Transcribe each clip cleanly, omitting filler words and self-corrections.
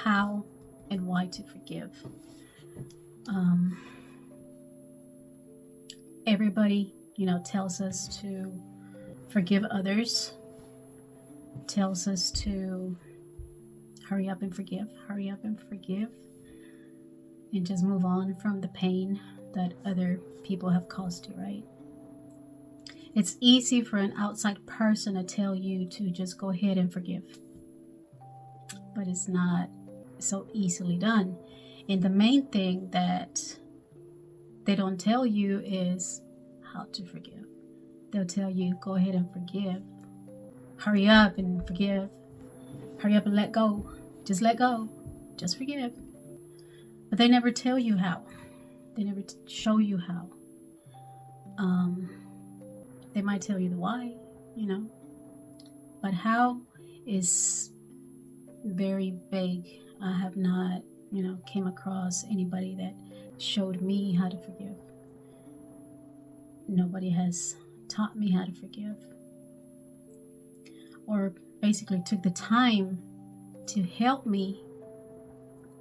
how and why to forgive. Um, Everybody, tells us to forgive others, tells us to hurry up and forgive, and just move on from the pain that other people have caused you, right? It's easy for an outside person to tell you to just go ahead and forgive, but it's not so easily done. And the main thing that they don't tell you is how to forgive. They'll tell you, go ahead and forgive. Hurry up and forgive. Hurry up and let go. Just let go. Just forgive. But they never tell you how. They never show you how. They might tell you the why, but how is very vague. I have not, came across anybody that showed me how to forgive. Nobody has taught me how to forgive, or basically took the time to help me,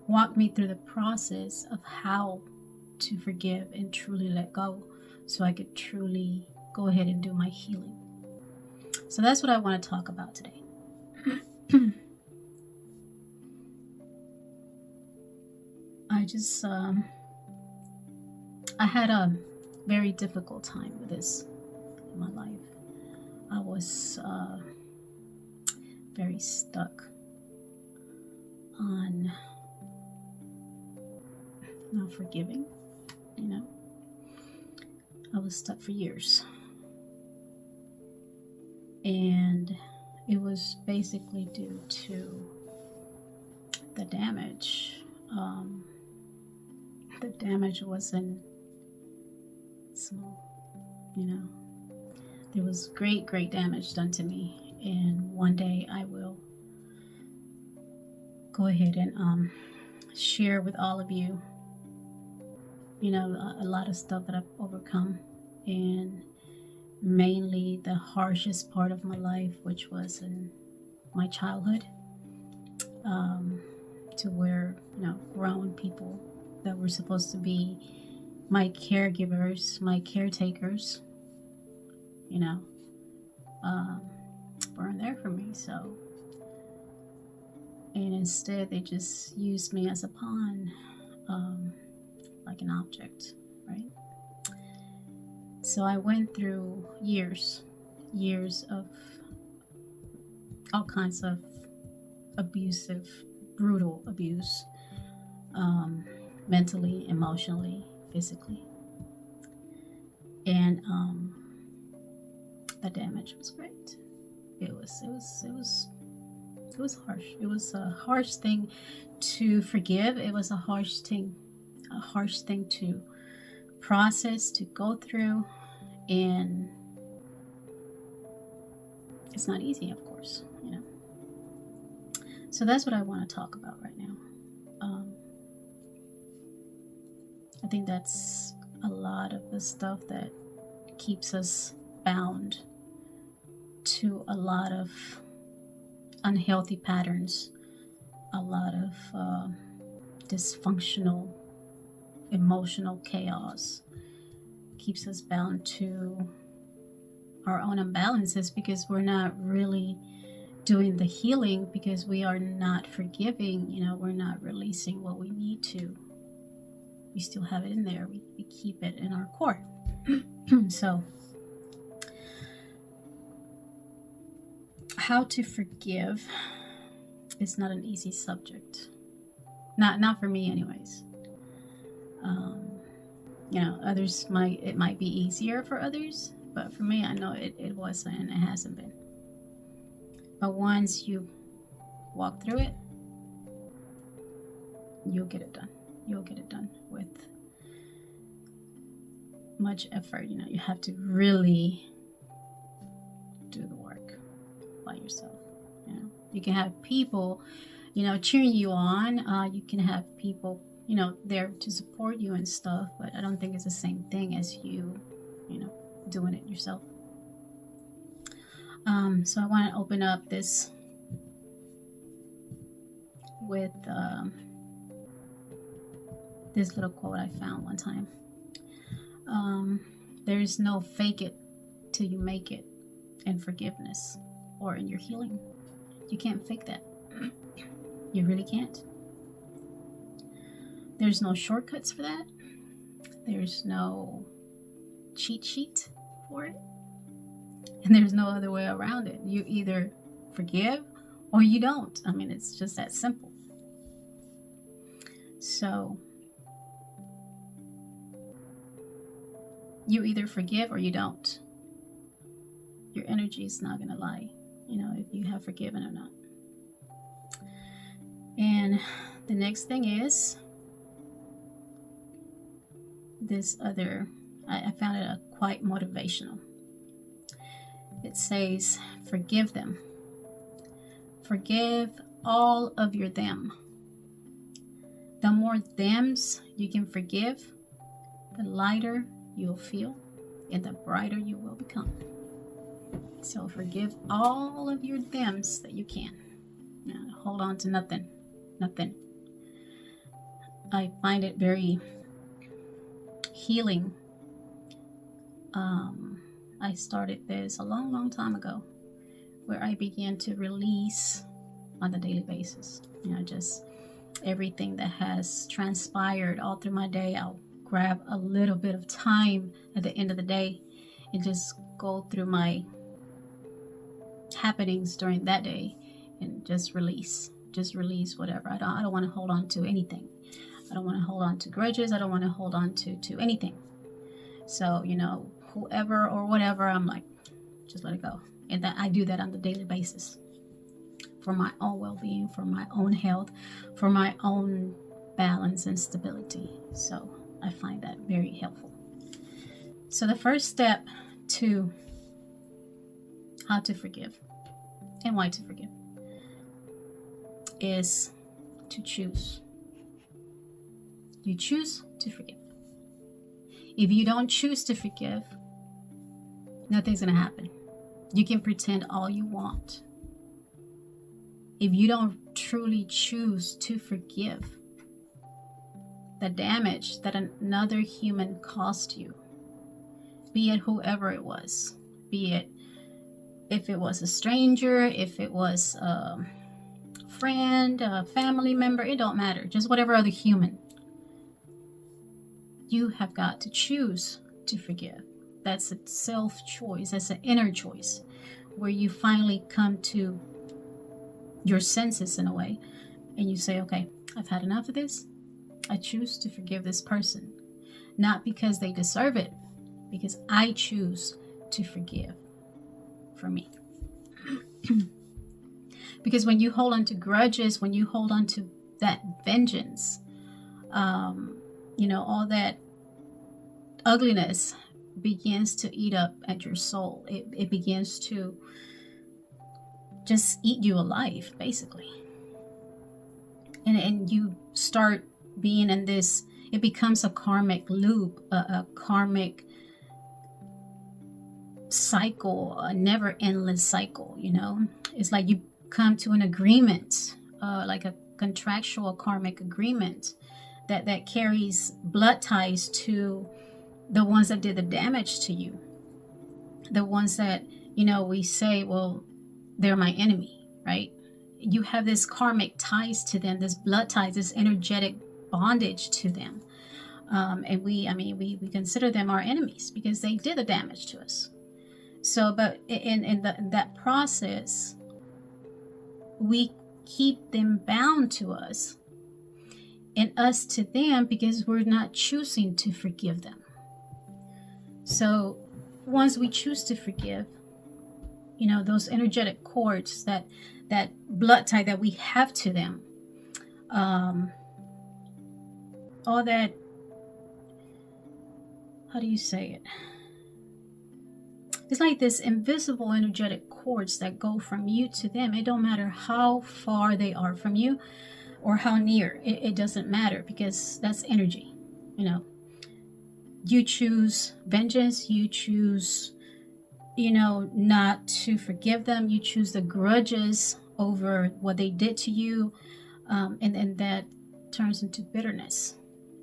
walk me through the process of how to forgive and truly let go, so I could truly go ahead and do my healing. So that's what I want to talk about today. I had a very difficult time with this in my life. I was very stuck on not forgiving, I was stuck for years. And it was basically due to the damage. The damage wasn't small, There was great damage done to me. And one day I will go ahead and share with all of you, a lot of stuff that I've overcome, and mainly the harshest part of my life, which was in my childhood, to where, grown people that were supposed to be my caregivers, my caretakers, weren't there for me. So, and instead they just used me as a pawn, like an object, right? So I went through years of all kinds of abusive, brutal abuse, mentally, emotionally, physically. And the damage was great. It was harsh. It was a harsh thing to forgive. It was a harsh thing to process, to go through, and it's not easy, of course, So that's what I want to talk about right now. I think that's a lot of the stuff that keeps us bound to a lot of unhealthy patterns, a lot of dysfunctional emotional chaos, keeps us bound to our own imbalances, because we're not really doing the healing, because we are not forgiving. We're not releasing what we need to. We still have it in there. We keep it in our core. So, how to forgive is not an easy subject. Not for me, anyways. Others it might be easier for others, but for me, I know it wasn't, and it hasn't been. But once you walk through it, you'll get it done. You'll get it done with much effort. You have to really do the work by yourself. You can have people, cheering you on. You can have people, there to support you and stuff, but I don't think it's the same thing as you, doing it yourself. So I want to open up this with this little quote I found one time. There is no fake it till you make it in forgiveness or in your healing. You can't fake that. You really can't. There's no shortcuts for that. There's no cheat sheet for it. And there's no other way around it. You either forgive or you don't. I mean, it's just that simple. So you either forgive or you don't. Your energy is not going to lie, if you have forgiven or not. And the next thing is this other, I found it quite motivational. It says, forgive them. Forgive all of your them. The more thems you can forgive, the lighter you'll feel and the brighter you will become. So forgive all of your thems that you can. Hold on to nothing. I find it very healing. I started this a long time ago, where I began to release on a daily basis. Just everything that has transpired all through my day. I'll grab a little bit of time at the end of the day and just go through my happenings during that day and just release whatever. I don't want to hold on to anything. I don't want to hold on to grudges. I don't want to hold on to anything. So whoever or whatever, I'm like, just let it go. And that I do that on a daily basis for my own well-being, for my own health, for my own balance and stability. So I find that very helpful. So the first step to how to forgive and why to forgive is to choose. You choose to forgive. If you don't choose to forgive, nothing's going to happen. You can pretend all you want. If you don't truly choose to forgive the damage that another human caused you, be it whoever it was, be it if it was a stranger, if it was a friend, a family member, it don't matter. Just whatever other human. You have got to choose to forgive. That's a self-choice. That's an inner choice where you finally come to your senses in a way and you say, okay, I've had enough of this. I choose to forgive this person. Not because they deserve it, because I choose to forgive for me. Because when you hold on to grudges, when you hold on to that vengeance, all that ugliness begins to eat up at your soul. It begins to just eat you alive, basically. And you start being in this, it becomes a karmic loop, a karmic cycle, a never endless cycle, It's like you come to an agreement, like a contractual karmic agreement that carries blood ties to the ones that did the damage to you. The ones that, we say, well, they're my enemy, right? You have this karmic ties to them, this blood ties, this energetic bondage to them. And we consider them our enemies because they did the damage to us. So, but in that process, we keep them bound to us and us to them because we're not choosing to forgive them. So once we choose to forgive, those energetic cords, that blood tie that we have to them, all that, how do you say it? It's like this invisible energetic cords that go from you to them. It don't matter how far they are from you or how near. It doesn't matter because that's energy. You choose vengeance. You choose, not to forgive them. You choose the grudges over what they did to you. And that turns into bitterness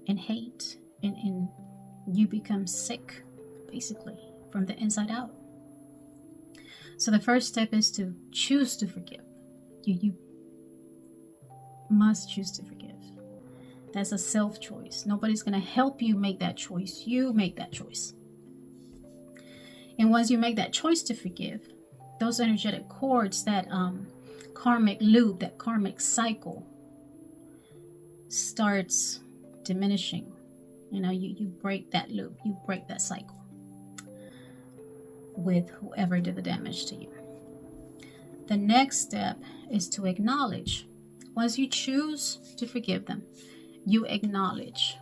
and hate, and you become sick, basically, from the inside out. So the first step is to choose to forgive. You must choose to forgive. That's a self choice. Nobody's going to help you make that choice. You make that choice. And once you make that choice to forgive, those energetic cords, that karmic loop, that karmic cycle starts diminishing. You break that loop, you break that cycle with whoever did the damage to you. The next step is to acknowledge. Once you choose to forgive them, you acknowledge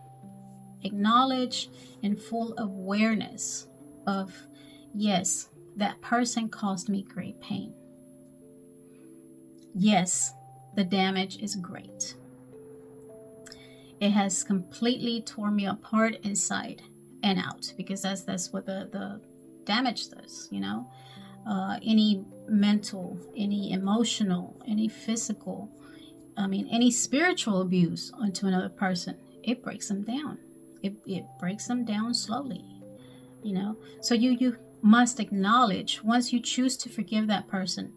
in full awareness of, yes, that person caused me great pain. Yes, the damage is great. It has completely torn me apart inside and out, because that's what the damage does, any mental, any emotional, any physical, any spiritual abuse onto another person, it breaks them down. It breaks them down slowly, So you must acknowledge, once you choose to forgive that person,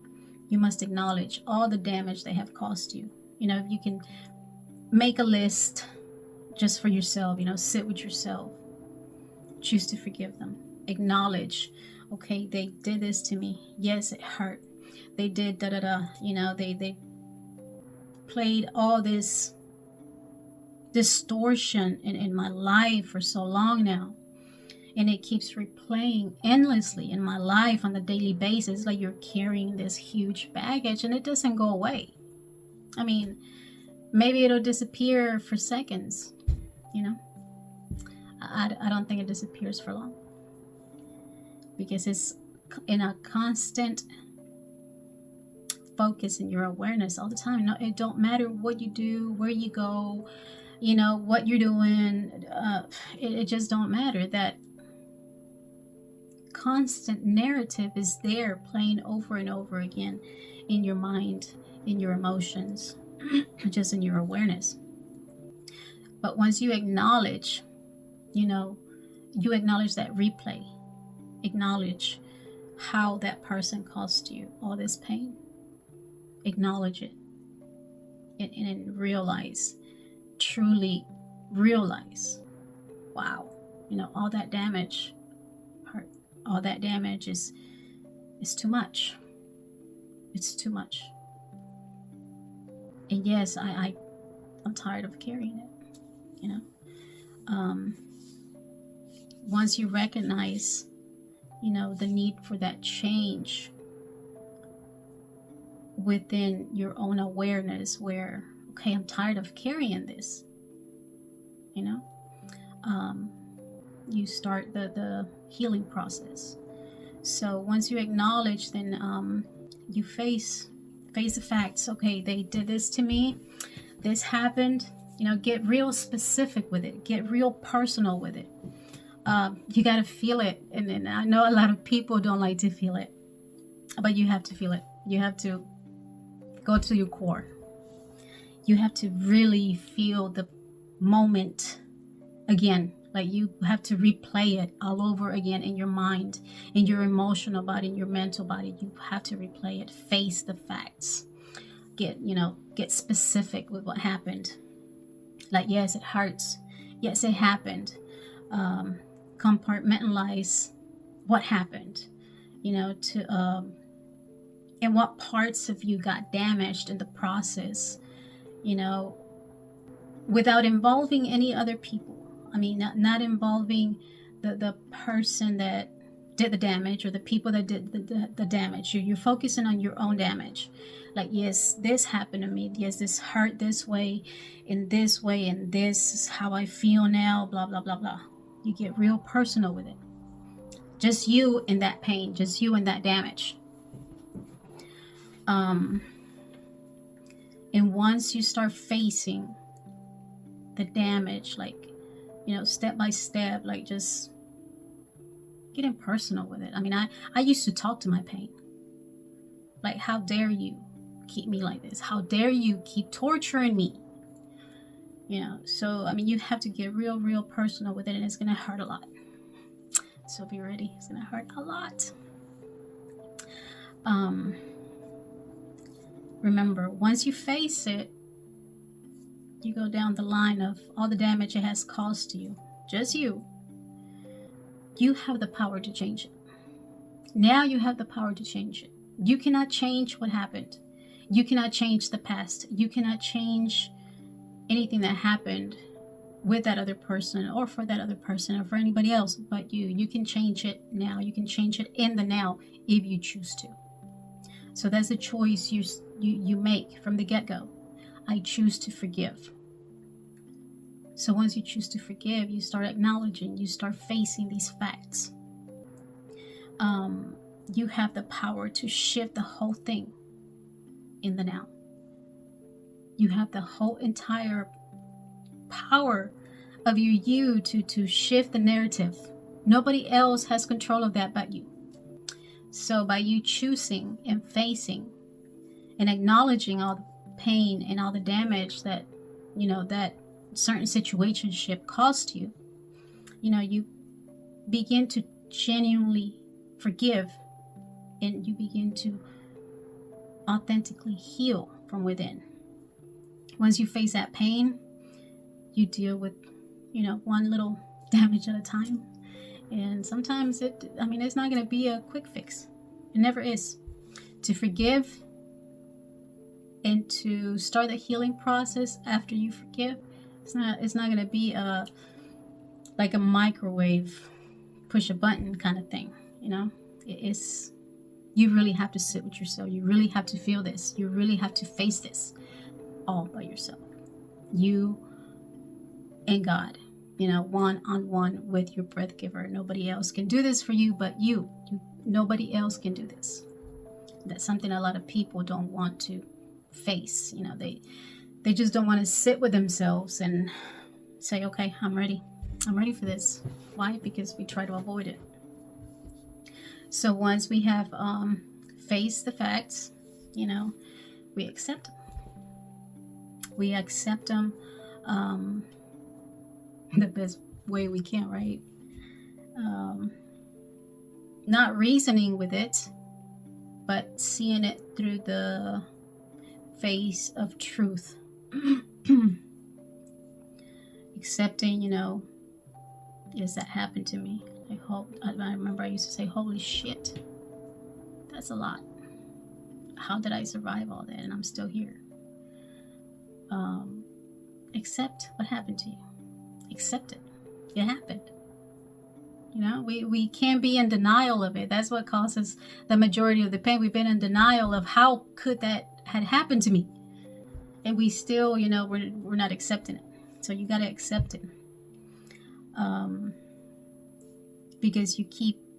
you must acknowledge all the damage they have caused you. If you can make a list just for yourself, sit with yourself, choose to forgive them, acknowledge, okay, they did this to me. Yes, it hurt. They did they played all this distortion in my life for so long now, and it keeps replaying endlessly in my life on a daily basis. Like you're carrying this huge baggage and it doesn't go away. Maybe it'll disappear for seconds, I don't think it disappears for long, because it's in a constant focus in your awareness all the time. No, it don't matter what you do, where you go, what you're doing, it just don't matter. That constant narrative is there, playing over and over again in your mind, in your emotions, just in your awareness. But once you acknowledge, you acknowledge that replay, acknowledge how that person caused you all this pain, acknowledge it, and realize, truly realize, wow, all that damage hurt. All that damage is too much. It's too much. And yes, I'm tired of carrying it. Once you recognize, the need for that change within your own awareness, where, okay, I'm tired of carrying this, you start the healing process. So once you acknowledge, then you face the facts. Okay, they did this to me, this happened. Get real specific with it, get real personal with it. You got to feel it. And I know a lot of people don't like to feel it, but you have to feel it. You have to go to your core. You have to really feel the moment again. Like you have to replay it all over again in your mind, in your emotional body, in your mental body. You have to replay it, face the facts, get specific with what happened. Like, yes, it hurts. Yes, it happened. Compartmentalize what happened, and what parts of you got damaged in the process, without involving any other people. Not involving the person that did the damage, or the people that did the damage. You're focusing on your own damage. Like, yes, this happened to me. Yes, this hurt this way, and this is how I feel now, blah, blah, blah, blah. You get real personal with it. Just you in that pain, just you in that damage. And once you start facing the damage, like, step by step, like just getting personal with it. I used to talk to my pain. Like, how dare you keep me like this? How dare you keep torturing me? You know, so I mean, you have to get real personal with it, and it's gonna hurt a lot. So be ready, it's gonna hurt a lot. Remember, once you face it, you go down the line of all the damage it has caused to you, just you have the power to change it. Now you have the power to change it. You cannot change what happened. You cannot change the past. You cannot change anything that happened with that other person, or for that other person, or for anybody else but you. You can change it now. You can change it in the now if you choose to. So that's a choice you make from the get-go. I choose to forgive. So once you choose to forgive, you start acknowledging, you start facing these facts. You have the power to shift the whole thing in the now. You have the whole entire power of you to shift the narrative. Nobody else has control of that but you. So by you choosing and facing and acknowledging all the pain and all the damage that, that certain situationship caused you, you begin to genuinely forgive, and you begin to authentically heal from within. Once you face that pain, you deal with, one little damage at a time. And sometimes it's not going to be a quick fix. It never is. To forgive and to start the healing process after you forgive, it's not going to be like a microwave, push a button kind of thing. It's, you really have to sit with yourself. You really have to feel this. You really have to face this all by yourself. You and God, one-on-one with your breath giver. Nobody else can do this for you but you. Nobody else can do this. That's something a lot of people don't want to face. They just don't want to sit with themselves and say, okay, I'm ready for this. Why? Because we try to avoid it. So once we have faced the facts, we accept them. We accept them the best way we can, right? Not reasoning with it, but seeing it through the face of truth. Accepting, yes, that happened to me. I remember I used to say, holy shit, that's a lot. How did I survive all that? And I'm still here. Accept what happened to you. Accept it. It happened. We can't be in denial of it. That's what causes the majority of the pain. We've been in denial of how could that had happened to me. And we still, we're not accepting it. So you got to accept it. Because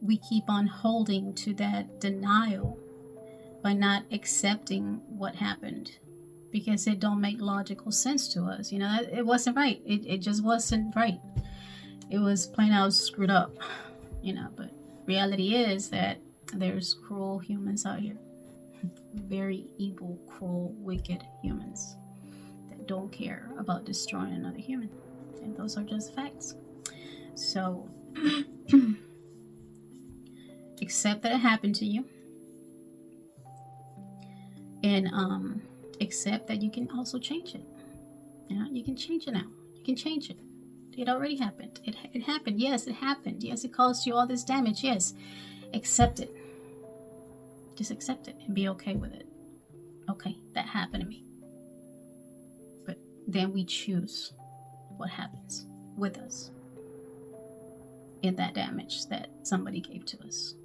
we keep on holding to that denial by not accepting what happened, because it don't make logical sense to us. It wasn't right. It just wasn't right. It was plain out screwed up, but reality is that there's cruel humans out here. Very evil, cruel, wicked humans that don't care about destroying another human. And those are just facts. So accept that it happened to you, and accept that you can also change it. You can change it now. You can change it. It already happened. It happened. Yes, it happened. Yes, it caused you all this damage. Yes, accept it. Just accept it and be okay with it. Okay, that happened to me. But then we choose what happens with us in that damage that somebody gave to us.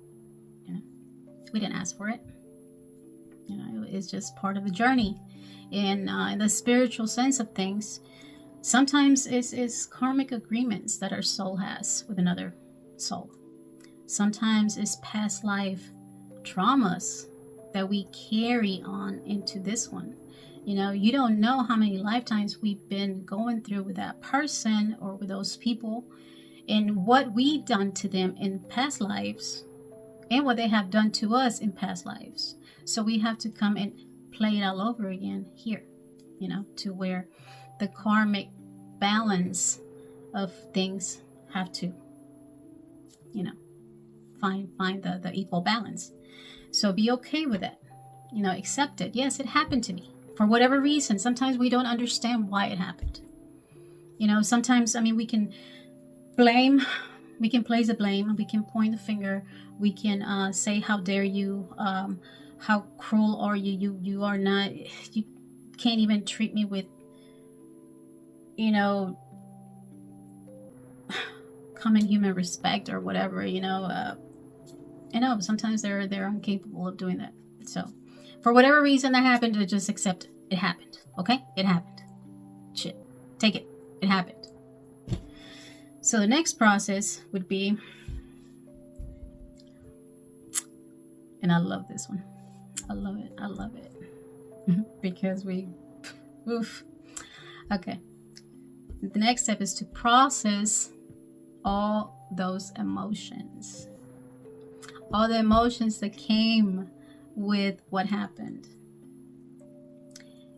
We didn't ask for it. It's just part of the journey. In the spiritual sense of things, sometimes it's karmic agreements that our soul has with another soul. Sometimes it's past life traumas that we carry on into this one. You don't know how many lifetimes we've been going through with that person or with those people, and what we've done to them in past lives and what they have done to us in past lives. So we have to come and play it all over again here, to where the karmic balance of things have to, find the equal balance. So be okay with that. Accept it. Yes, it happened to me for whatever reason. Sometimes we don't understand why it happened. Sometimes, we can blame, we can place the blame, we can point the finger, we can say, how dare you, how cruel are you, you are not, you can't even treat me with, common human respect or whatever, sometimes they're incapable of doing that. So for whatever reason that happened, to just accept it. It happened. Okay? It happened. Shit. Take it. It happened. So the next process would be, and I love this one. I love it. Because oof. Okay. The next step is to process all those emotions. All the emotions that came with what happened.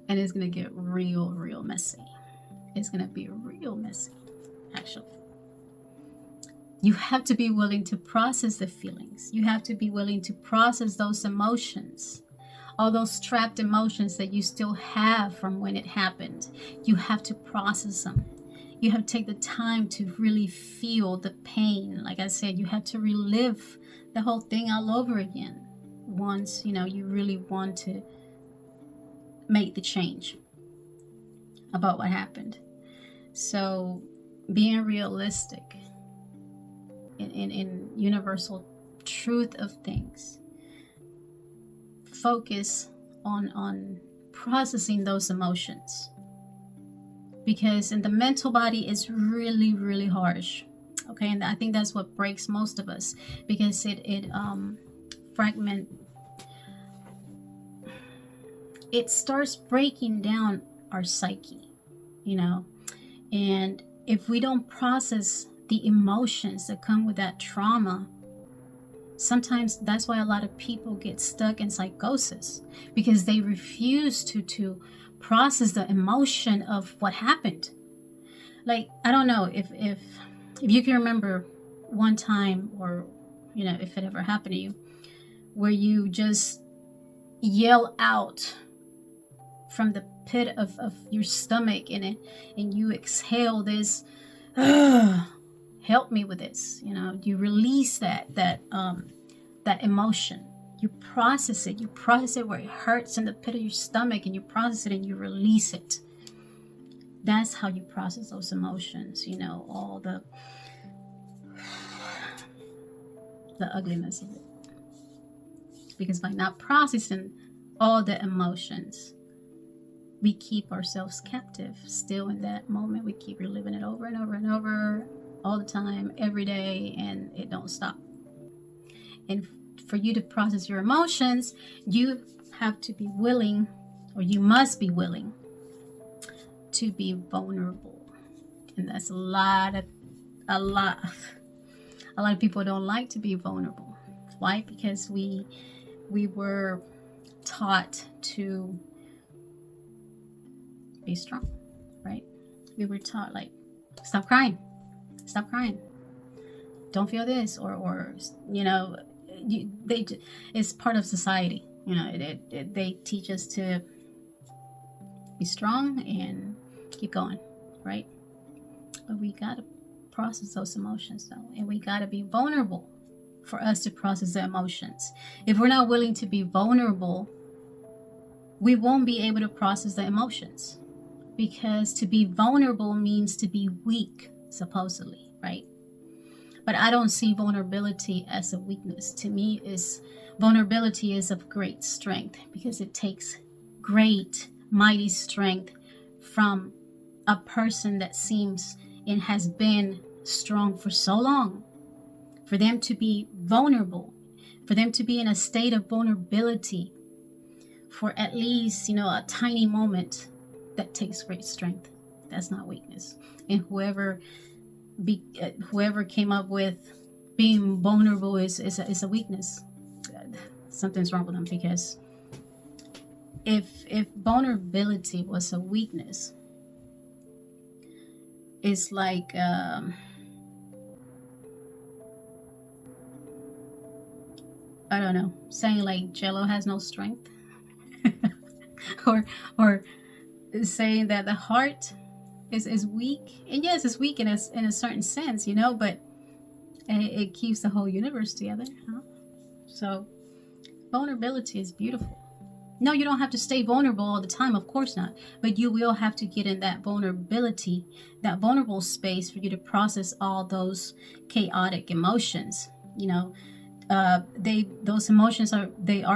And it's going to get real messy. It's going to be real messy, actually. You have to be willing to process the feelings. You have to be willing to process those emotions. All those trapped emotions that you still have from when it happened. You have to process them. You have to take the time to really feel the pain. Like I said, you have to relive the whole thing all over again. Once, you really want to make the change about what happened. So being realistic in universal truth of things, focus on processing those emotions, because in the mental body is really harsh. Okay, and I think that's what breaks most of us, because it fragment, it starts breaking down our psyche, and if we don't process the emotions that come with that trauma, sometimes that's why a lot of people get stuck in psychosis, because they refuse to process the emotion of what happened. Like, I don't know if you can remember one time, or if it ever happened to you, where you just yell out from the pit of your stomach and you exhale this, help me with this, you release that emotion. You process it where it hurts in the pit of your stomach, and you process it and you release it. That's how you process those emotions, all the ugliness of it. Because by not processing all the emotions, we keep ourselves captive, still in that moment. We keep reliving it over and over and over, all the time, every day, and it don't stop. And for you to process your emotions, you have to be willing, or you must be willing, to be vulnerable. And that's a lot of people don't like to be vulnerable. Why? Because we were taught to be strong, right? We were taught, like, stop crying, don't feel this, or it's part of society. They teach us to be strong and keep going, right? But we gotta process those emotions, though, and we gotta be vulnerable for us to process the emotions. If we're not willing to be vulnerable, we won't be able to process the emotions, because to be vulnerable means to be weak, supposedly, right? But I don't see vulnerability as a weakness. To me, vulnerability is of great strength, because it takes great, mighty strength from a person that seems and has been strong for so long, for them to be vulnerable, for them to be in a state of vulnerability for at least, a tiny moment. That takes great strength. That's not weakness. And whoever came up with being vulnerable is a weakness. Something's wrong with them, because if vulnerability was a weakness, it's like I don't know, saying like Jello has no strength, or saying that the heart is weak. And yes, it's weak in a certain sense, but it keeps the whole universe together. Huh? So vulnerability is beautiful. No, you don't have to stay vulnerable all the time, of course not. But you will have to get in that vulnerability, that vulnerable space for you to process all those chaotic emotions. Those emotions are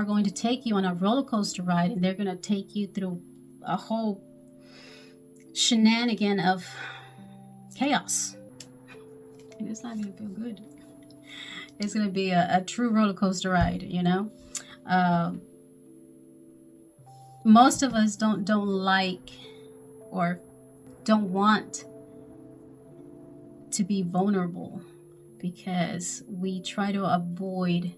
going to take you on a roller coaster ride, and they're going to take you through a whole shenanigan of chaos. And it's not going to feel good. It's going to be a true roller coaster ride, most of us don't like or don't want to be vulnerable because we try to avoid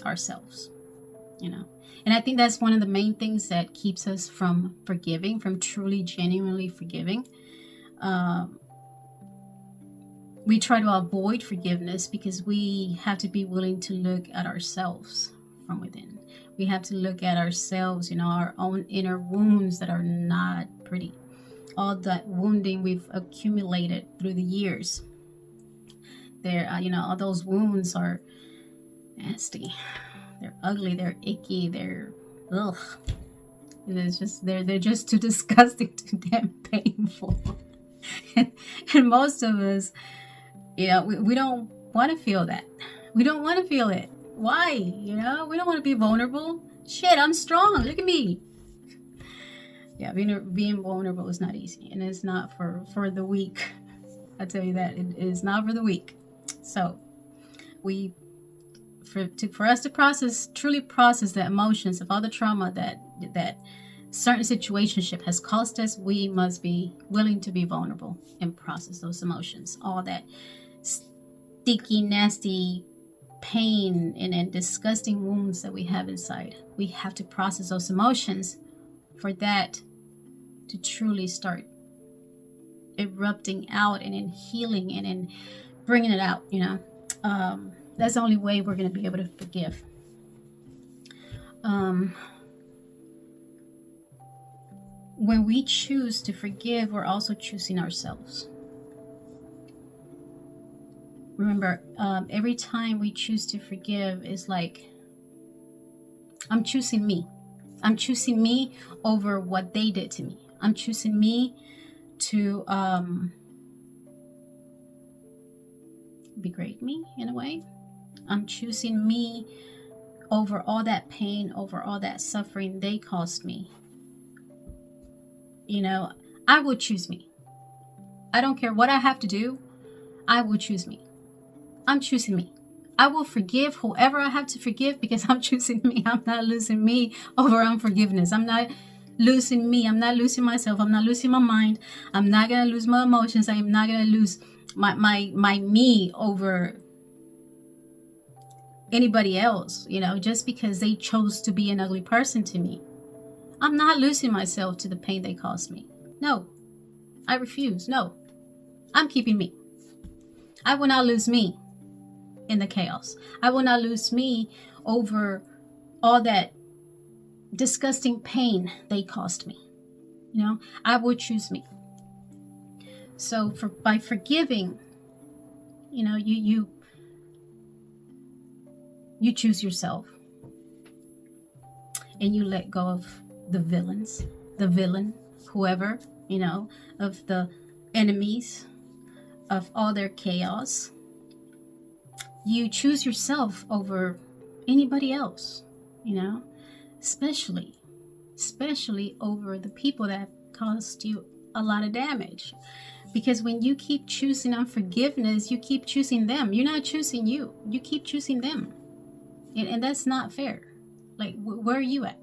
ourselves, and I think that's one of the main things that keeps us from forgiving, from truly genuinely forgiving. We try to avoid forgiveness because we have to be willing to look at ourselves from within. We have to look at ourselves, our own inner wounds that are not pretty. All that wounding we've accumulated through the years. All those wounds are nasty. They're ugly. They're icky. They're ugh. It's just they're just too disgusting, too damn painful. and most of us, we don't want to feel that. We don't want to feel it. Why? We don't want to be vulnerable. Shit, I'm strong. Look at me. Yeah, being vulnerable is not easy, and it's not for the weak. I tell you that it is not for the weak. So, for us to truly process the emotions of all the trauma that certain situationship has caused us, we must be willing to be vulnerable and process those emotions. All that sticky, nasty pain and disgusting wounds that we have inside. We have to process those emotions for that to truly start erupting out and in healing and in bringing it out. That's the only way we're going to be able to forgive. When we choose to forgive, we're also choosing ourselves. Remember, every time we choose to forgive, it's like I'm choosing me. I'm choosing me over what they did to me. I'm choosing me to degrade me in a way. I'm choosing me over all that pain, over all that suffering they caused me. I would choose me. I don't care what I have to do. I will choose me. I'm choosing me. I will forgive whoever I have to forgive because I'm choosing me. I'm not losing me over unforgiveness. I'm not losing me. I'm not losing myself. I'm not losing my mind. I'm not going to lose my emotions. I am not going to lose my me over anybody else, just because they chose to be an ugly person to me. I'm not losing myself to the pain they caused me. No, I refuse. No, I'm keeping me. I will not lose me in the chaos. I will not lose me over all that disgusting pain they caused me. I will choose me. So by forgiving, you choose yourself, and you let go of the villain, whoever, of the enemies, of all their chaos. You choose yourself over anybody else, especially over the people that caused you a lot of damage. Because when you keep choosing unforgiveness, you keep choosing them. You're not choosing you. You keep choosing them. And that's not fair. Like, where are you at?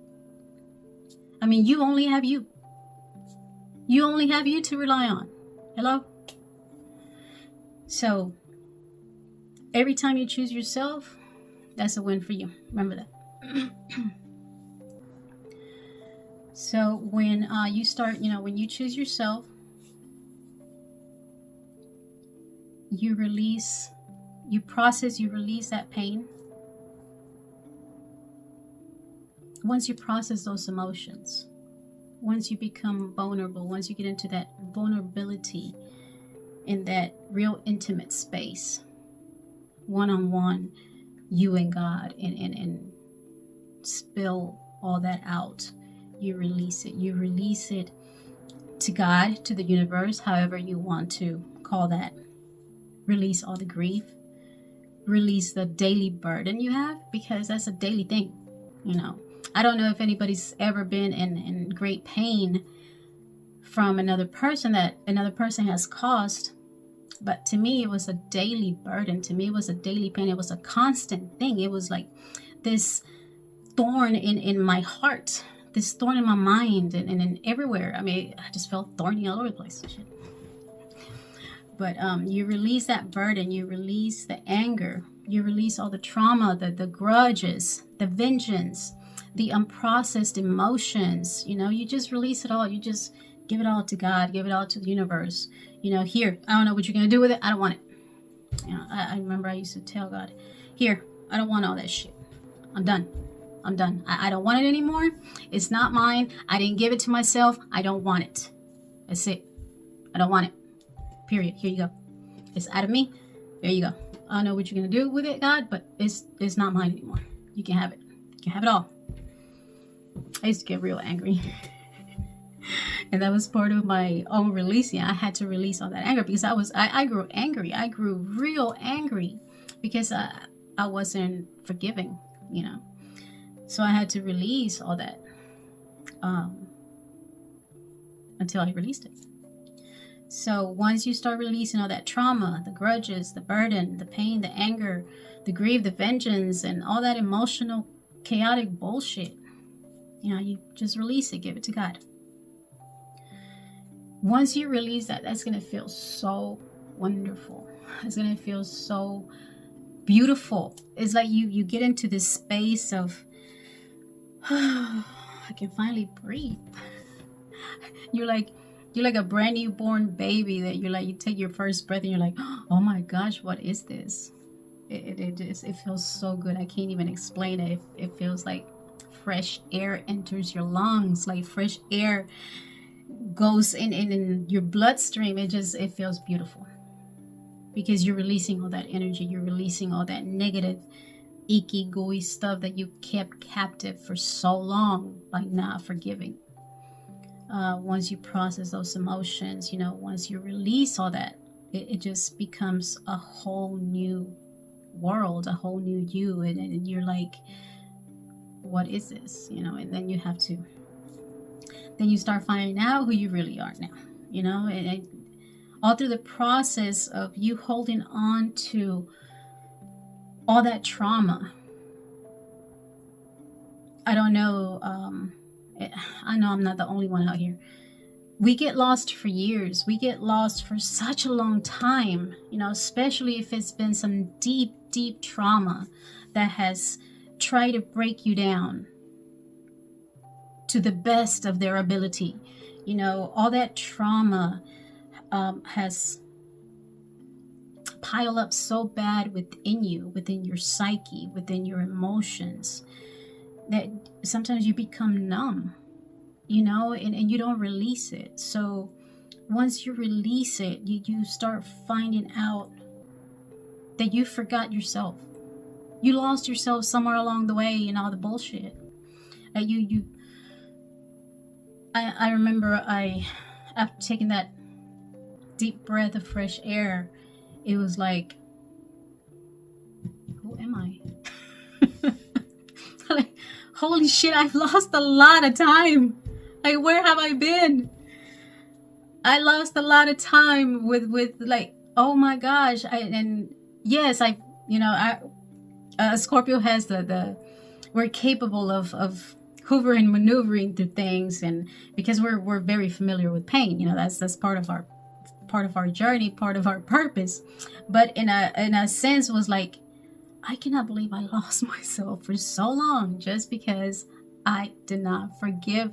I mean, you only have you. You only have you to rely on. Hello? So, every time you choose yourself, that's a win for you. Remember that. So when you start, when you choose yourself, you release, you process, you release that pain. Once you process those emotions, once you become vulnerable, once you get into that vulnerability in that real intimate space, one-on-one, you and God, and spill all that out, you release it. You release it to God, to the universe, however you want to call that. Release all the grief, release the daily burden you have, because that's a daily thing. I don't know if anybody's ever been in great pain from another person that another person has caused, but to me it was a daily burden. To me it was a daily pain. It was a constant thing. It was like this thorn in my heart, this thorn in my mind, and everywhere. I mean, I just felt thorny all over the place. Shit. But you release that burden, you release the anger, you release all the trauma, the grudges, the vengeance, the unprocessed emotions. You just release it all. You just give it all to God, give it all to the universe. Here, I don't know what you're going to do with it. I don't want it. I remember I used to tell God, here, I don't want all that shit. I'm done. I don't want it anymore. It's not mine. I didn't give it to myself. I don't want it. That's it. I don't want it. Period. Here you go. It's out of me. There you go. I don't know what you're going to do with it, God, but it's not mine anymore. You can have it. You can have it all. I used to get real angry. And that was part of my own releasing. I had to release all that anger because I grew angry. I grew real angry because I wasn't forgiving, So I had to release all that until I released it. So once you start releasing all that trauma, the grudges, the burden, the pain, the anger, the grief, the vengeance, and all that emotional, chaotic bullshit, you just release it, give it to God. Once you release that, that's going to feel so wonderful. It's going to feel so beautiful. It's like you get into this space of, I can finally breathe. You're like a brand new born baby that you take your first breath and you're like, oh my gosh, what is this? It feels so good. I can't even explain it. It feels like fresh air enters your lungs, like fresh air goes in your bloodstream. It feels beautiful because you're releasing all that energy. You're releasing all that negative, icky, gooey stuff that you kept captive for so long by not forgiving. Once you process those emotions, once you release all that, it just becomes a whole new world, a whole new you. And you're like, what is this? And then you have to, then you start finding out who you really are now, and all through the process of you holding on to all that trauma. I don't know, I know I'm not the only one out here. We get lost for years. We get lost for such a long time, especially if it's been some deep, deep trauma that has tried to break you down to the best of their ability. All that trauma has piled up so bad within you, within your psyche, within your emotions, that sometimes you become numb, and you don't release it. So once you release it, you start finding out that you forgot yourself. You lost yourself somewhere along the way in all the bullshit. I remember after taking that deep breath of fresh air, it was like, who am I? Like, holy shit, I've lost a lot of time. Like, where have I been? I lost a lot of time with like, oh my gosh. Scorpio has we're capable of hoovering, maneuvering through things, and because we're very familiar with pain, that's part of our journey, part of our purpose. But in a sense was like, I cannot believe I lost myself for so long just because I did not forgive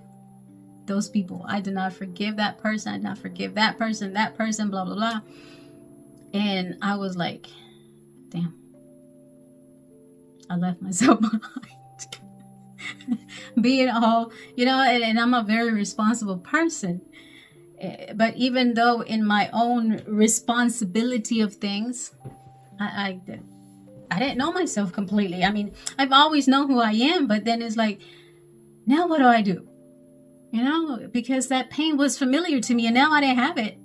those people. I did not forgive that person. I did not forgive that person, blah, blah, blah. And I was like, damn, I left myself behind. Being all, and I'm a very responsible person. But even though in my own responsibility of things, I didn't know myself completely. I mean, I've always known who I am, but then it's like, now what do I do? Because that pain was familiar to me and now I didn't have it.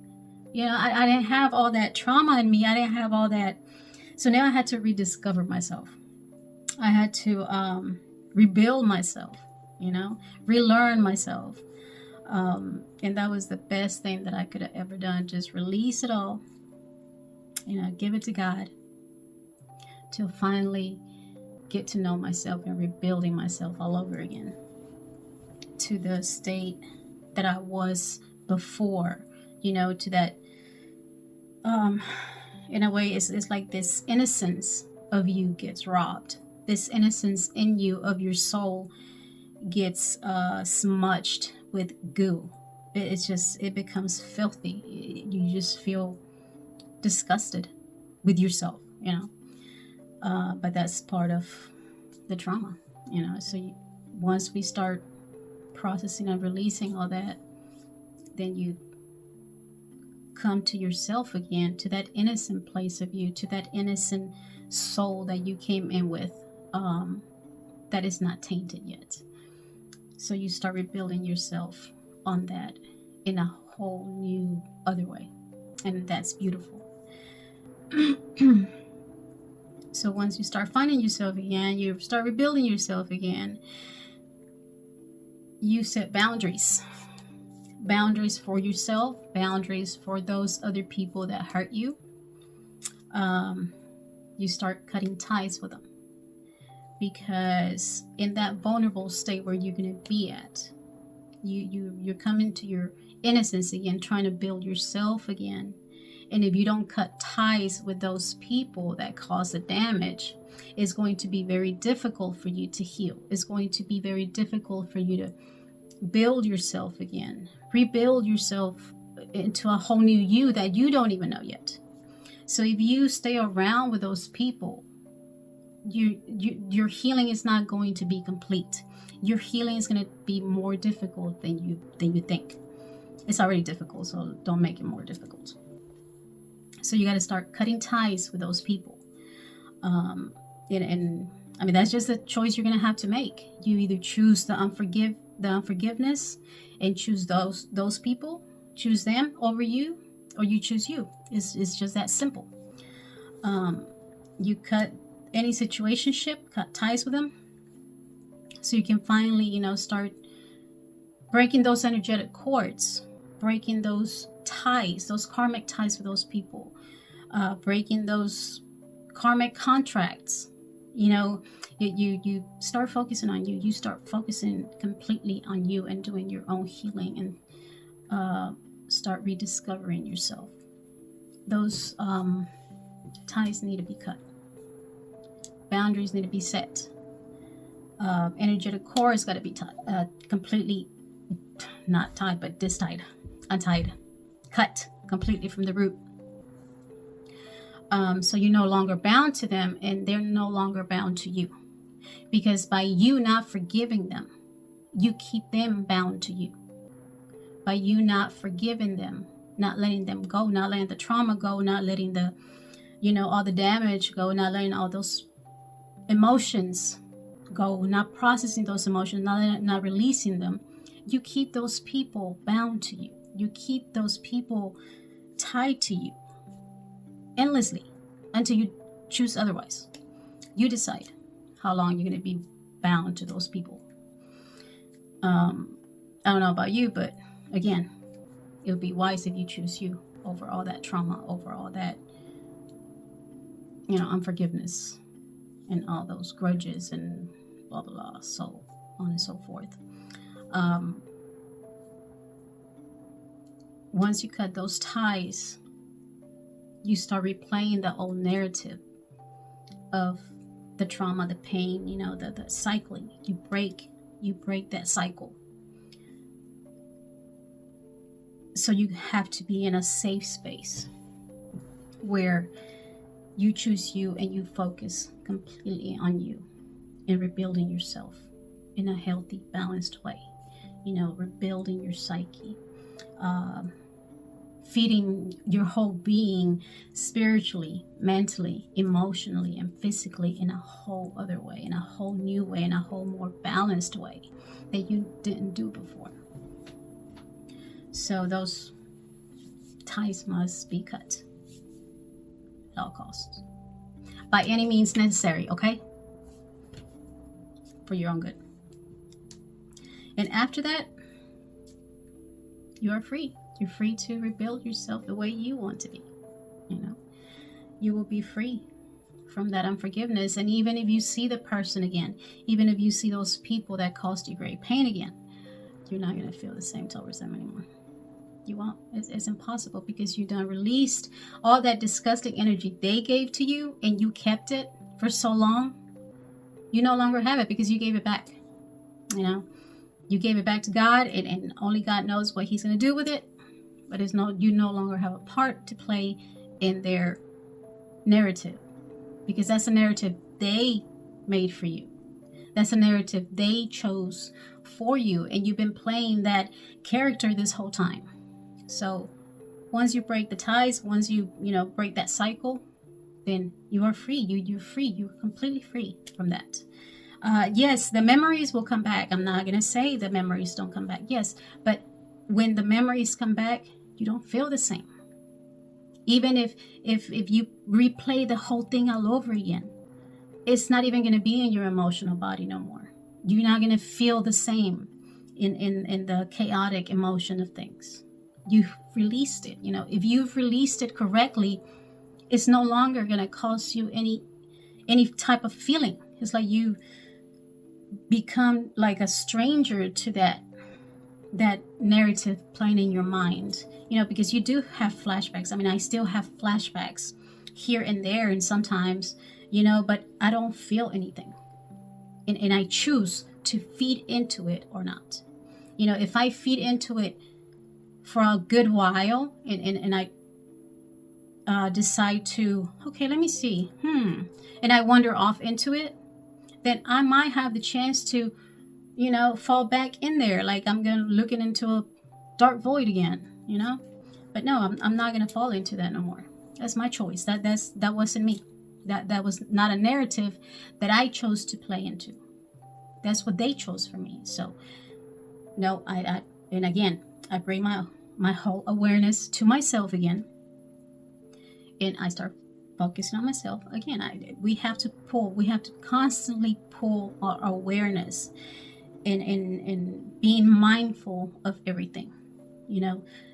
I didn't have all that trauma in me. I didn't have all that. So now I had to rediscover myself. I had to rebuild myself, relearn myself. And that was the best thing that I could have ever done. Just release it all, give it to God to finally get to know myself and rebuilding myself all over again to the state that I was before, to that, in a way, it's like this innocence of you gets robbed. This innocence in you of your soul gets smudged with goo. It becomes filthy. You just feel disgusted with yourself, but that's part of the trauma, so once we start processing and releasing all that, then you come to yourself again, to that innocent place of you, to that innocent soul that you came in with, that is not tainted yet. So you start rebuilding yourself on that in a whole new other way, and that's beautiful. So once you start finding yourself again, you start rebuilding yourself again, you set boundaries for yourself, boundaries for those other people that hurt you. You start cutting ties with them, because in that vulnerable state where you're going to be at, you're coming to your innocence again, trying to build yourself again. And if you don't cut ties with those people that cause the damage, it's going to be very difficult for you to heal. It's going to be very difficult for you to build yourself again, rebuild yourself into a whole new you that you don't even know yet. So if you stay around with those people, your healing is not going to be complete. Your healing is going to be more difficult than you think. It's already difficult, so don't make it more difficult. So you got to start cutting ties with those people. And I mean, that's just a choice you're going to have to make. You either choose the unforgiveness and choose those people, choose them over you, or you choose you. It's just that simple. You cut any situationship, cut ties with them, so you can finally, start breaking those energetic cords, breaking those ties, those karmic ties with those people, breaking those karmic contracts. You start focusing on you. You start focusing completely on you and doing your own healing, and start rediscovering yourself. Those ties need to be cut. Boundaries need to be set. Energetic cords got to be completely not tied, but distied, untied, cut completely from the root. So you're no longer bound to them, and they're no longer bound to you, because by you not forgiving them, you keep them bound to you. By you not forgiving them, not letting them go, not letting the trauma go, not letting the, all the damage go, not letting all those emotions go, not processing those emotions, not releasing them, you keep those people bound to you. You keep those people tied to you endlessly until you choose otherwise. You decide how long you're going to be bound to those people. I don't know about you, but again, it would be wise if you choose you over all that trauma, over all that, unforgiveness and all those grudges and blah, blah, blah, so on and so forth. Once you cut those ties, you start replaying the old narrative of the trauma, the pain, the cycling. You break that cycle. So you have to be in a safe space where you choose you and you focus completely on you and rebuilding yourself in a healthy, balanced way. Rebuilding your psyche, feeding your whole being spiritually, mentally, emotionally, and physically in a whole other way, in a whole new way, in a whole more balanced way that you didn't do before. So those ties must be cut at all costs, by any means necessary, okay? For your own good. And after that, you are free. You're free to rebuild yourself the way you want to be. You will be free from that unforgiveness. And even if you see the person again, even if you see those people that caused you great pain again, you're not going to feel the same towards them anymore. You won't. It's impossible, because you done released all that disgusting energy they gave to you, and you kept it for so long. You no longer have it because you gave it back. You gave it back to God, and only God knows what He's going to do with it. But you no longer have a part to play in their narrative, because that's a narrative they made for you. That's a narrative they chose for you, and you've been playing that character this whole time. So once you break the ties, once you break that cycle, then you are free. You're free. You're completely free from that. Yes, the memories will come back. I'm not going to say the memories don't come back. Yes, but when the memories come back, you don't feel the same. Even if you replay the whole thing all over again, it's not even going to be in your emotional body no more. You're not going to feel the same in the chaotic emotion of things. You've released it. If you've released it correctly, it's no longer going to cause you any type of feeling. It's like you become like a stranger to that narrative playing in your mind, because you do have flashbacks. I still have flashbacks here and there, and sometimes, but I don't feel anything. And I choose to feed into it or not. If I feed into it for a good while, and I decide to, okay, let me see, and I wander off into it, then I might have the chance to, fall back in there, like I'm looking into a dark void again, But no, I'm not gonna fall into that no more. That's my choice. That wasn't me. That was not a narrative that I chose to play into. That's what they chose for me. So no, and again, I bring my whole awareness to myself again, and I start focusing on myself again. We have to constantly pull our awareness and being mindful of everything.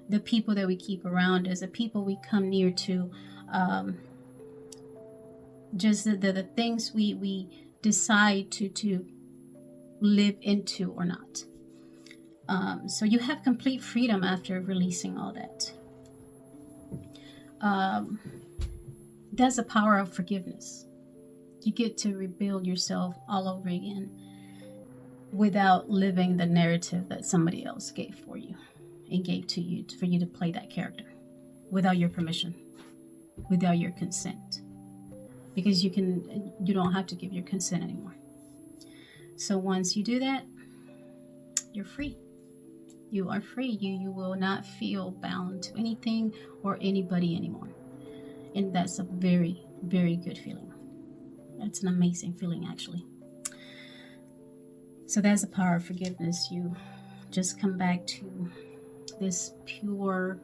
The people that we keep around us, the people we come near to, just the things we decide to live into or not. So you have complete freedom after releasing all that. That's the power of forgiveness. You get to rebuild yourself all over again without living the narrative that somebody else gave for you and gave to you for you to play that character without your permission, without your consent, because you don't have to give your consent anymore. So once you do that, you're free. You are free. You will not feel bound to anything or anybody anymore. And that's a very, very good feeling. That's an amazing feeling, actually. So that's the power of forgiveness. You just come back to this pure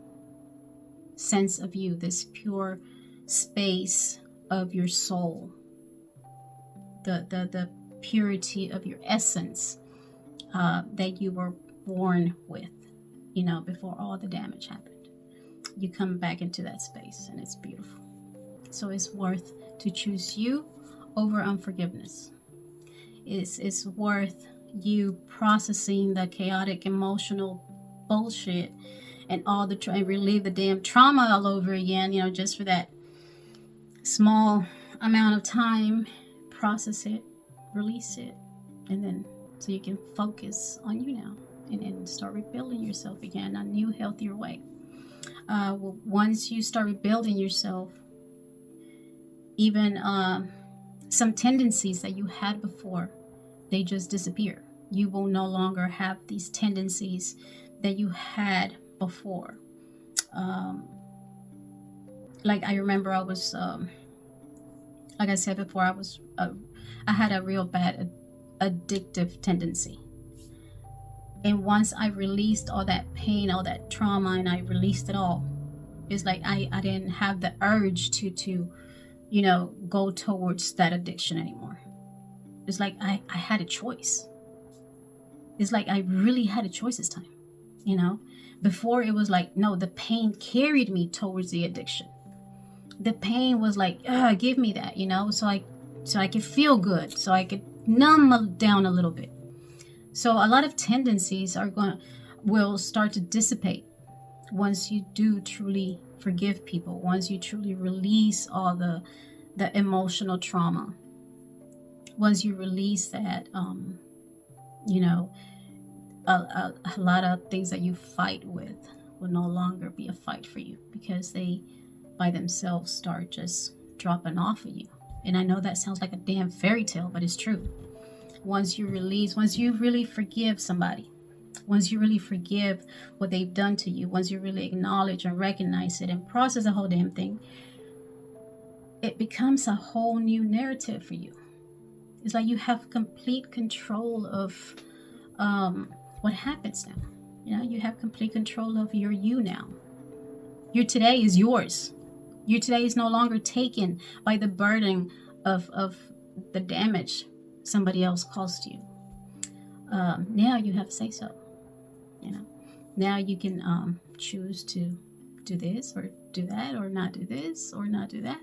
sense of you, this pure space of your soul, the purity of your essence that you were born with, before all the damage happened. You come back into that space, and it's beautiful. So it's worth to choose you over unforgiveness. It's worth you processing the chaotic emotional bullshit and all the relive the damn trauma all over again, just for that small amount of time, process it, release it, and then so you can focus on you now and start rebuilding yourself again, a new, healthier way. Once you start rebuilding yourself, even some tendencies that you had before, they just disappear. You will no longer have these tendencies that you had before. Like I remember I was, like I said before, I had a real bad addictive tendency. And once I released all that pain, all that trauma, and I released it all, it's like I didn't have the urge to go towards that addiction anymore. It's like I had a choice. It's like I really had a choice this time. Before it was like, no, the pain carried me towards the addiction. The pain was like, give me that, so I could feel good, so I could numb down a little bit. So a lot of tendencies will start to dissipate once you do truly forgive people, once you truly release all the emotional trauma, once you release that, a lot of things that you fight with will no longer be a fight for you, because they by themselves start just dropping off of you. And I know that sounds like a damn fairy tale, but it's true. Once you release, once you really forgive somebody, once you really forgive what they've done to you, once you really acknowledge and recognize it and process the whole damn thing, it becomes a whole new narrative for you. It's like you have complete control of what happens now. You have complete control of your you now. Your today is yours. Your today is no longer taken by the burden of the damage somebody else caused you. Now you have to say so. Now you can choose to do this or do that, or not do this or not do that.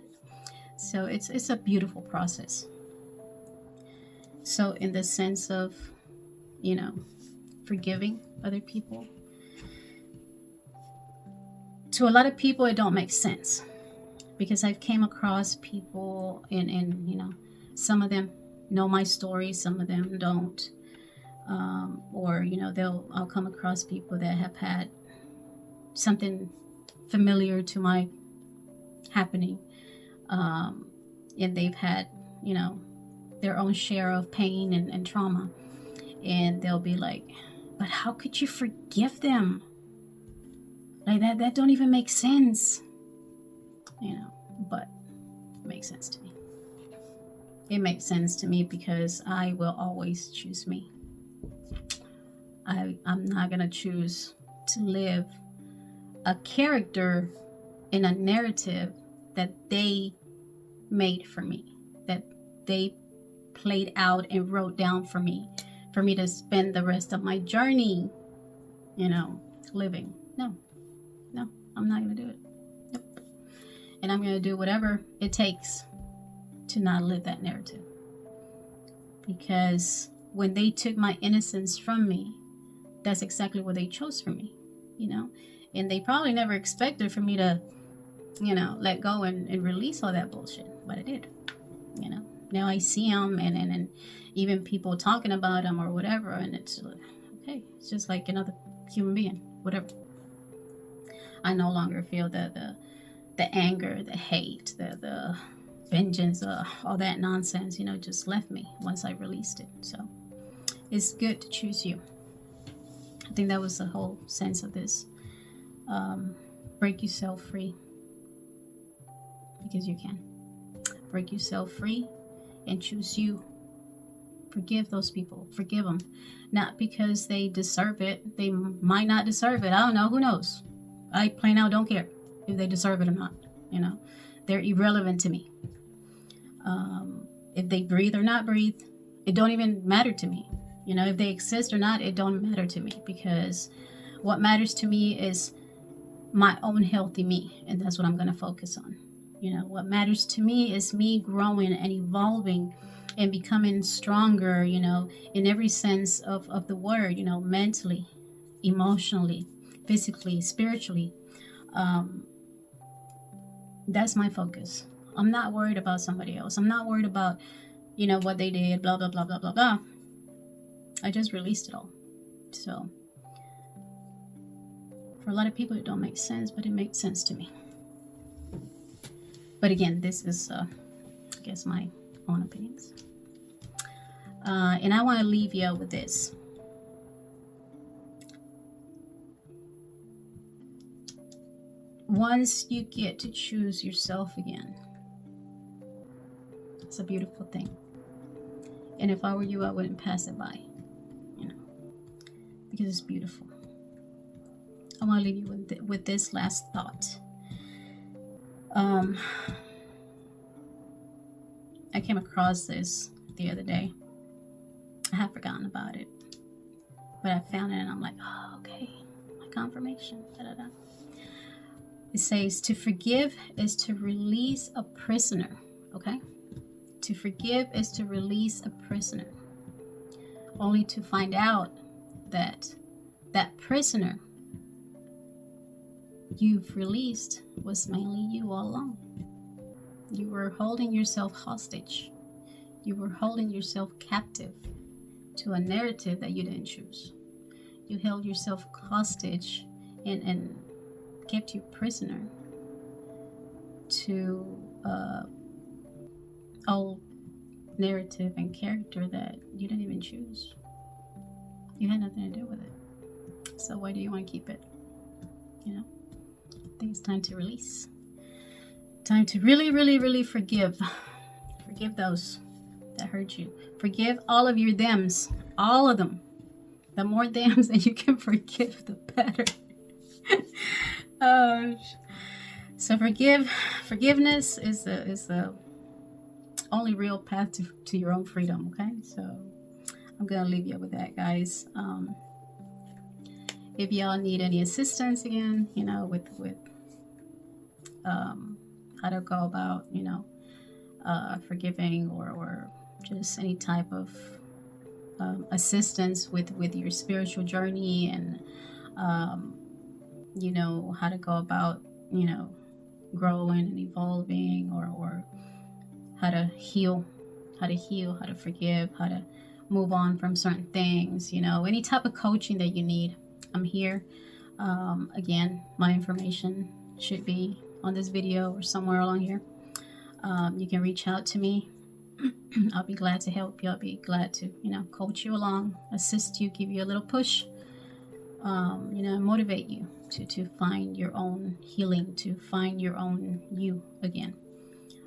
So it's a beautiful process. So in the sense of forgiving other people, to a lot of people it don't make sense, because I've came across people and some of them know my story, some of them don't, or I'll come across people that have had something familiar to my happening, and they've had their own share of pain and trauma, and they'll be like, but how could you forgive them? Like that don't even make sense. But it makes sense to me. It makes sense to me because I will always choose me. I'm not going to choose to live a character in a narrative that they made for me, that they played out and wrote down for me to spend the rest of my journey, living. No, I'm not going to do it. Nope. And I'm going to do whatever it takes to not live that narrative. Because when they took my innocence from me, that's exactly what they chose for me, and they probably never expected for me to, let go and release all that bullshit, but I did. Now I see them and even people talking about them or whatever, and it's okay, it's just like another human being, whatever. I no longer feel the anger, the hate, the vengeance, all that nonsense, just left me once I released it. So it's good to choose you. I think that was the whole sense of this. Break yourself free, because you can. Break yourself free and choose you. Forgive those people. Forgive them. Not because they deserve it. They might not deserve it. I don't know. Who knows? I plain out don't care if they deserve it or not. They're irrelevant to me. If they breathe or not breathe, it don't even matter to me. If they exist or not, it don't matter to me, because what matters to me is my own healthy me, and that's what I'm going to focus on. What matters to me is me growing and evolving and becoming stronger, in every sense of the word, mentally, emotionally, physically, spiritually. That's my focus. I'm not worried about somebody else. I'm not worried about you know, what they did, blah, blah, blah, blah, blah, blah. I just released it all. So for a lot of people, it don't make sense, but it makes sense to me. But again, this is, I guess, my own opinions. And I want to leave you with this. Once you get to choose yourself again, it's a beautiful thing. And if I were you, I wouldn't pass it by, you know, because it's beautiful. I want to leave you with this last thought. I came across this the other day. I had forgotten about it, but I found it and I'm like, oh, okay, my confirmation. Da, da, da. It says, to forgive is to release a prisoner, okay? To forgive is to release a prisoner, only to find out that that prisoner you've released was mainly you all along. You were holding yourself hostage. You were holding yourself captive to a narrative that you didn't choose. You held yourself hostage and kept you prisoner to old narrative and character that you didn't even choose. You had nothing to do with it. So why do you want to keep it? You know, I think it's time to release. Time to really, really, really forgive. Forgive those that hurt you. Forgive all of your thems. All of them. The more thems that you can forgive, the better. So forgiveness is the only real path to your own freedom, okay? So I'm gonna leave you with that, guys. If y'all need any assistance again, you know, with how to go about, you know, forgiving or just any type of assistance with your spiritual journey, and you know, how to go about, you know, growing and evolving, or how to heal, how to forgive, how to move on from certain things, you know, any type of coaching that you need, I'm here. Again, my information should be on this video or somewhere along here. You can reach out to me. I'll be glad to help you. I'll be glad to, you know, coach you along, assist you, give you a little push, you know, motivate you to find your own healing, to find your own you again,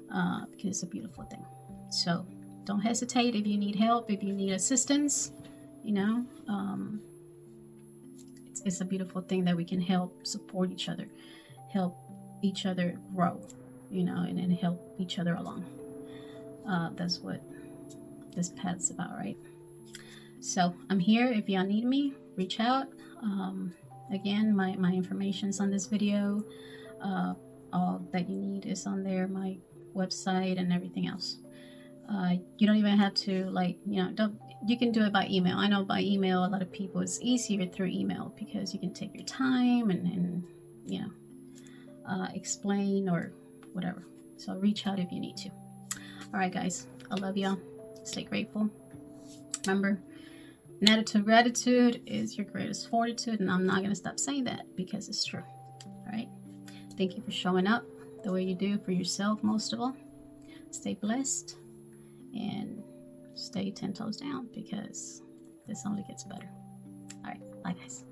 because it's a beautiful thing. So don't hesitate if you need help, if you need assistance, you know, it's a beautiful thing that we can help support each other, help each other grow, you know, and help each other along. That's what this path's about, right? So I'm here. If y'all need me, reach out. Again, my information's on this video. All that you need is on there, my website and everything else. You don't even have to, like, you know, you can do it by email. I know by email, a lot of people, it's easier through email because you can take your time and you know, explain or whatever. So reach out if you need to. All right, guys, I love y'all. Stay grateful. Remember, an attitude of gratitude is your greatest fortitude, and I'm not going to stop saying that because it's true. All right. Thank you for showing up the way you do for yourself, most of all. Stay blessed and stay 10 toes down, because this only gets better. All right. Bye, guys.